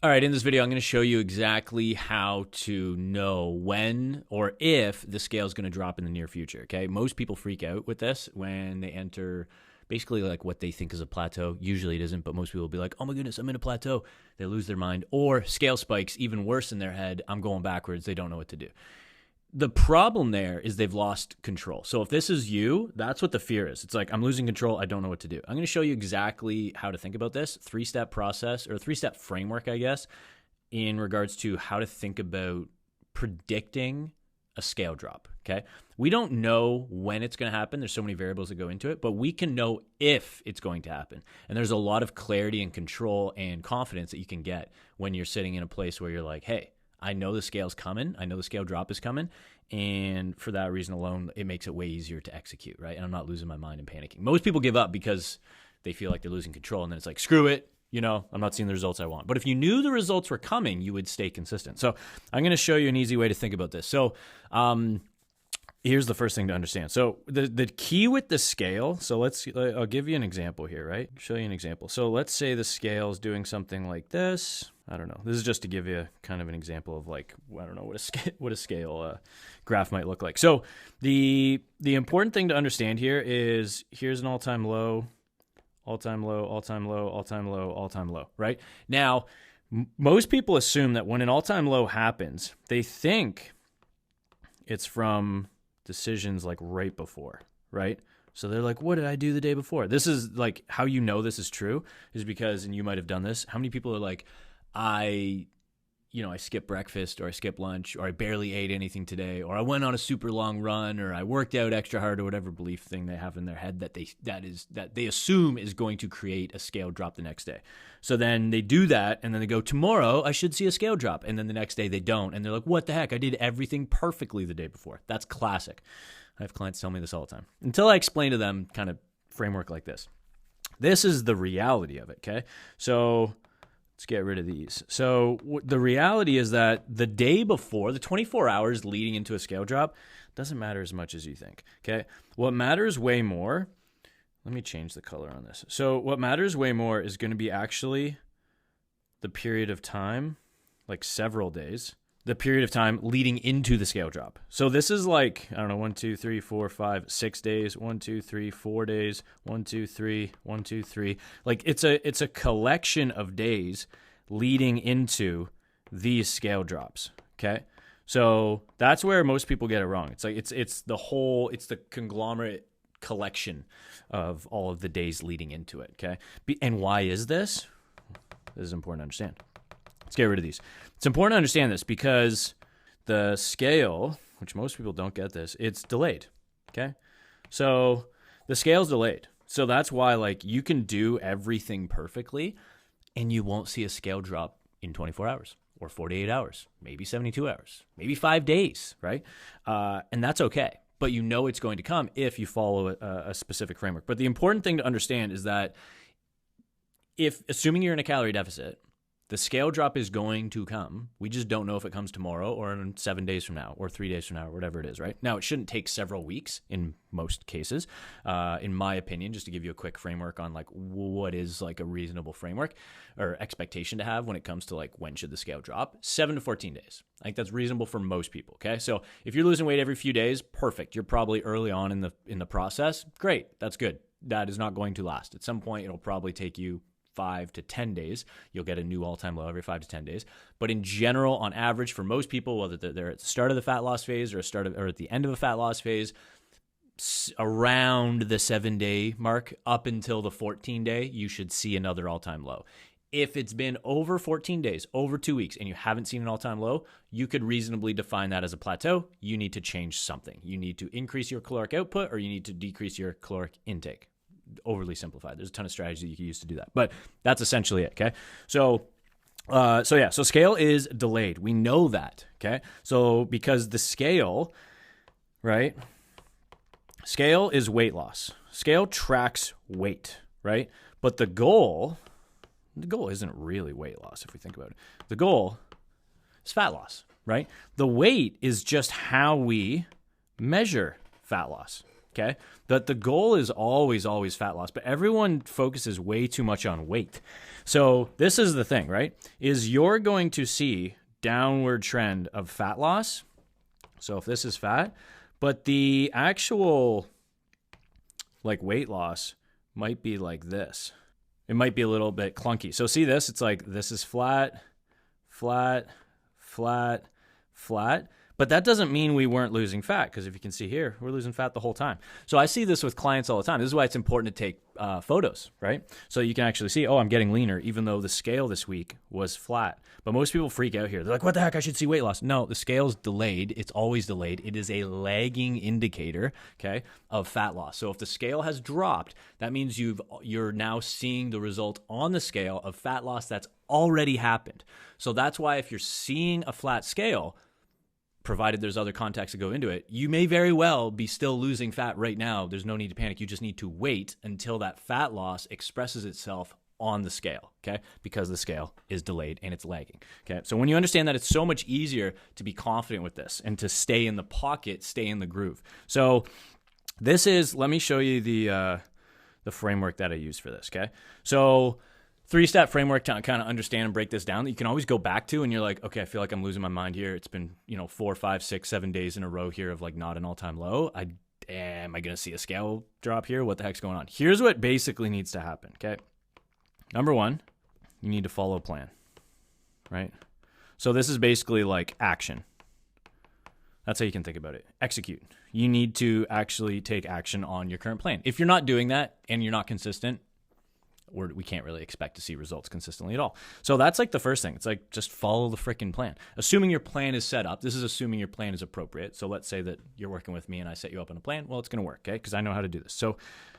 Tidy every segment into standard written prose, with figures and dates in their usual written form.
All right, in this video, I'm going to show you exactly how to know when or if the scale is going to drop in the near future, okay? Most people freak out with this when they enter basically like what they think is a plateau. Usually it isn't, but most people will be like, oh my goodness, I'm in a plateau. They lose their mind. Or scale spikes, even worse in their head, I'm going backwards. They don't know what to do. The problem there is they've lost control. So if this is you, that's what the fear is. It's like, I'm losing control. I don't know what to do. I'm going to show you exactly how to think about this, three-step process or three-step framework, I guess, in regards to how to think about predicting a scale drop, okay? We don't know when it's going to happen. There's so many variables that go into it, but we can know if it's going to happen. And there's a lot of clarity and control and confidence that you can get when you're sitting in a place where you're like, hey, I know the scale's coming. I know the scale drop is coming. And for that reason alone, it makes it way easier to execute, right? And I'm not losing my mind and panicking. Most people give up because they feel like they're losing control. And then it's like, screw it. You know, I'm not seeing the results I want. But if you knew the results were coming, you would stay consistent. So I'm going to show you an easy way to think about this. So here's the first thing to understand. So the key with the scale, so I'll give you an example here, right? Show you an example. So let's say the scale is doing something like this. I don't know. This is just to give you kind of an example of like, I don't know what a scale graph might look like. So the important thing to understand here is here's an all-time low, all-time low, all-time low, all-time low, all-time low, right? Now, most people assume that when an all-time low happens, they think it's from decisions like right before, right? So they're like, what did I do the day before? This is like how you know this is true is because, and you might have done this, how many people are like, I skipped breakfast or I skipped lunch or I barely ate anything today or I went on a super long run or I worked out extra hard or whatever belief thing they have in their head that they assume is going to create a scale drop the next day. So then they do that and then they go, tomorrow I should see a scale drop. And then the next day they don't. And they're like, what the heck? I did everything perfectly the day before. That's classic. I have clients tell me this all the time until I explain to them kind of framework like this. This is the reality of it. Okay. So let's get rid of these. So the reality is that the day before, the 24 hours leading into a scale drop, doesn't matter as much as you think, okay? What matters way more, let me change the color on this. So what matters way more is going to be actually the period of time, like several days, the period of time leading into the scale drop. So this is like, I don't know, 1, 2, 3, 4, 5, 6 days, 1, 2, 3, 4 days, 1, 2, 3, 1, 2, 3. Like it's a collection of days leading into these scale drops. Okay. So that's where most people get it wrong. It's like, it's the conglomerate collection of all of the days leading into it. Okay. And why is this? This is important to understand. Let's get rid of these. It's important to understand this because the scale, which most people don't get this, it's delayed, okay? So the scale's delayed. So that's why like you can do everything perfectly and you won't see a scale drop in 24 hours or 48 hours, maybe 72 hours, maybe 5 days, right? And that's okay. But you know it's going to come if you follow a specific framework. But the important thing to understand is that if, assuming you're in a calorie deficit, the scale drop is going to come. We just don't know if it comes tomorrow or in 7 days from now or 3 days from now or whatever it is, right? Now, it shouldn't take several weeks in most cases, in my opinion, just to give you a quick framework on like what is like a reasonable framework or expectation to have when it comes to like when should the scale drop. 7 to 14 days. I think that's reasonable for most people, okay? So if you're losing weight every few days, perfect. You're probably early on in the process. Great, that's good. That is not going to last. At some point, it'll probably take you 5 to 10 days. You'll get a new all-time low every 5 to 10 days. But in general, on average, for most people, whether they're at the start of the fat loss phase or at the end of a fat loss phase, around the 7-day mark up until the 14-day, you should see another all-time low. If it's been over 14 days, over 2 weeks, and you haven't seen an all-time low, you could reasonably define that as a plateau. You need to change something. You need to increase your caloric output or you need to decrease your caloric intake. Overly simplified. There's a ton of strategies that you can use to do that, but that's essentially it. Okay. So scale is delayed. We know that. Okay. So because the scale, right? Scale is weight loss. Scale tracks weight, right? But the goal isn't really weight loss. If we think about it, the goal is fat loss, right? The weight is just how we measure fat loss. Okay. But the goal is always, always fat loss. But everyone focuses way too much on weight. So this is the thing, right? Is you're going to see downward trend of fat loss. So if this is fat, but the actual like weight loss might be like this. It might be a little bit clunky. So see this? It's like this is flat, flat, flat, flat. But that doesn't mean we weren't losing fat, because if you can see here, we're losing fat the whole time. So I see this with clients all the time. This is why it's important to take photos, right? So you can actually see, oh, I'm getting leaner, even though the scale this week was flat. But most people freak out here. They're like, what the heck? I should see weight loss. No, the scale's delayed. It's always delayed. It is a lagging indicator, okay, of fat loss. So if the scale has dropped, that means you're now seeing the result on the scale of fat loss that's already happened. So that's why if you're seeing a flat scale, provided there's other contexts that go into it, you may very well be still losing fat right now. There's no need to panic. You just need to wait until that fat loss expresses itself on the scale, okay? Because the scale is delayed and it's lagging, okay? So when you understand that, it's so much easier to be confident with this and to stay in the pocket, stay in the groove. So this is, let me show you the framework that I use for this, okay? So 3-step framework to kind of understand and break this down that you can always go back to, and you're like, okay, I feel like I'm losing my mind here. It's been, 4, 5, 6, 7 days in a row here of like not an all-time low. Am I going to see a scale drop here? What the heck's going on? Here's what basically needs to happen, okay? Number one, you need to follow a plan, right? So this is basically like action. That's how you can think about it. Execute. You need to actually take action on your current plan. If you're not doing that and you're not consistent, we can't really expect to see results consistently at all. So that's like the first thing. It's like, just follow the freaking plan. Assuming your plan is set up. This is assuming your plan is appropriate. So let's say that you're working with me and I set you up on a plan. Well, it's going to work, okay? Because I know how to do this. So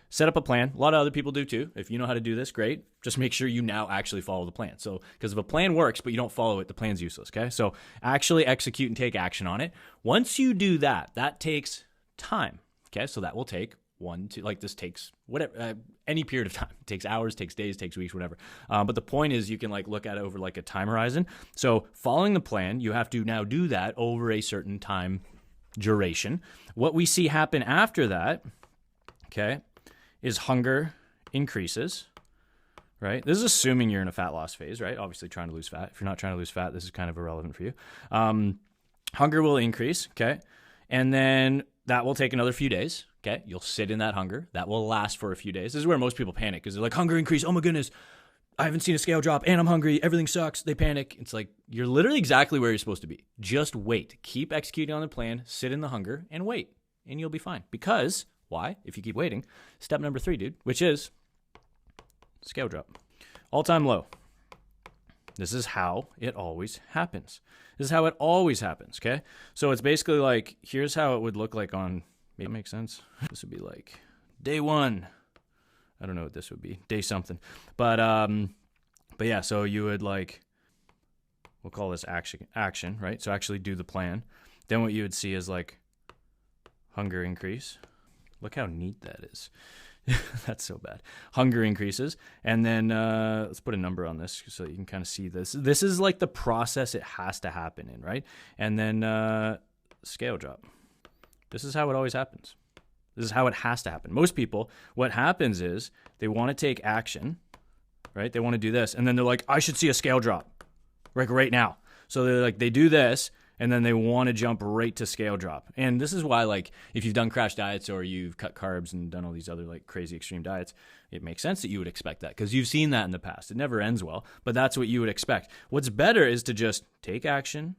set up a plan. A lot of other people do too. If you know how to do this, great. Just make sure you now actually follow the plan. So, because if a plan works, but you don't follow it, the plan's useless, okay? So actually execute and take action on it. Once you do that, that takes time, okay? So that will take this takes whatever, any period of time. It takes hours, takes days, takes weeks, whatever. But the point is, you can like look at it over like a time horizon. So following the plan, you have to now do that over a certain time duration. What we see happen after that, okay, is hunger increases, right? This is assuming you're in a fat loss phase, right? Obviously trying to lose fat. If you're not trying to lose fat, this is kind of irrelevant for you. Hunger will increase, okay? And then that will take another few days. Okay, you'll sit in that hunger. That will last for a few days. This is where most people panic, because they're like, hunger increase. Oh my goodness, I haven't seen a scale drop and I'm hungry. Everything sucks. They panic. It's like, you're literally exactly where you're supposed to be. Just wait. Keep executing on the plan. Sit in the hunger and wait, and you'll be fine. Because, why? If you keep waiting, step number 3, dude, which is scale drop. All-time low. This is how it always happens. This is how it always happens, okay? So it's basically like, here's how it would look like on... Maybe that makes sense. This would be like day 1. I don't know what this would be. Day something. But yeah, so you would like, we'll call this action, right? So actually do the plan. Then what you would see is like hunger increase. Look how neat that is. That's so bad. Hunger increases. And then let's put a number on this so you can kind of see this. This is like the process it has to happen in, right? And then scale drop. This is how it always happens. This is how it has to happen. Most people, what happens is they want to take action, right? They want to do this. And then they're like, I should see a scale drop like right now. So they're like, they do this, and then they want to jump right to scale drop. And this is why, like, if you've done crash diets or you've cut carbs and done all these other like crazy extreme diets, it makes sense that you would expect that, because you've seen that in the past. It never ends well, but that's what you would expect. What's better is to just take action,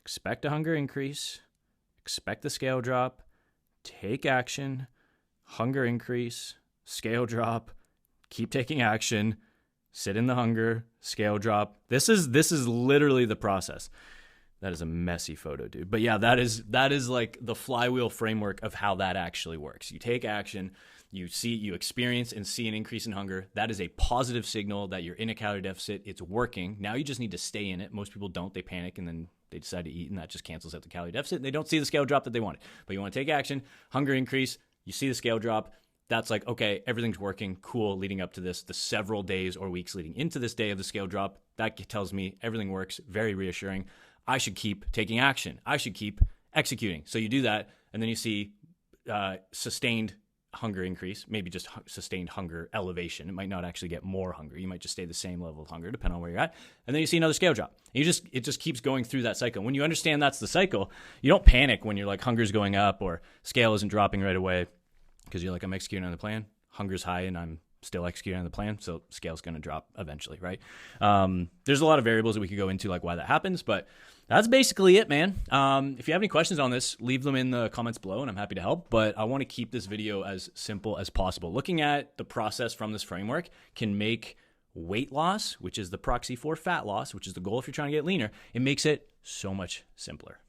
expect a hunger increase, expect the scale drop, take action, hunger increase, scale drop, keep taking action, sit in the hunger, scale drop. This is literally the process. That is a messy photo, dude. But yeah, that is like the flywheel framework of how that actually works. You take action, you experience and see an increase in hunger. That is a positive signal that you're in a calorie deficit. It's working. Now you just need to stay in it. Most people don't. They panic and then they decide to eat, and that just cancels out the calorie deficit, and they don't see the scale drop that they wanted. But you want to take action, hunger increase, you see the scale drop. That's like, okay, everything's working, cool, leading up to this, the several days or weeks leading into this day of the scale drop. That tells me everything works, very reassuring. I should keep taking action. I should keep executing. So you do that, and then you see sustained hunger increase, maybe just sustained hunger elevation. It might not actually get more hungry. You might just stay the same level of hunger, depending on where you're at. And then you see another scale drop. And it just keeps going through that cycle. When you understand that's the cycle, you don't panic when you're like hunger's going up or scale isn't dropping right away, because you're like, I'm executing on the plan. Hunger's high and I'm still executing on the plan, so scale's going to drop eventually, right? There's a lot of variables that we could go into, like why that happens, but that's basically it, man. If you have any questions on this, leave them in the comments below, and I'm happy to help, but I want to keep this video as simple as possible. Looking at the process from this framework can make weight loss, which is the proxy for fat loss, which is the goal if you're trying to get leaner, it makes it so much simpler.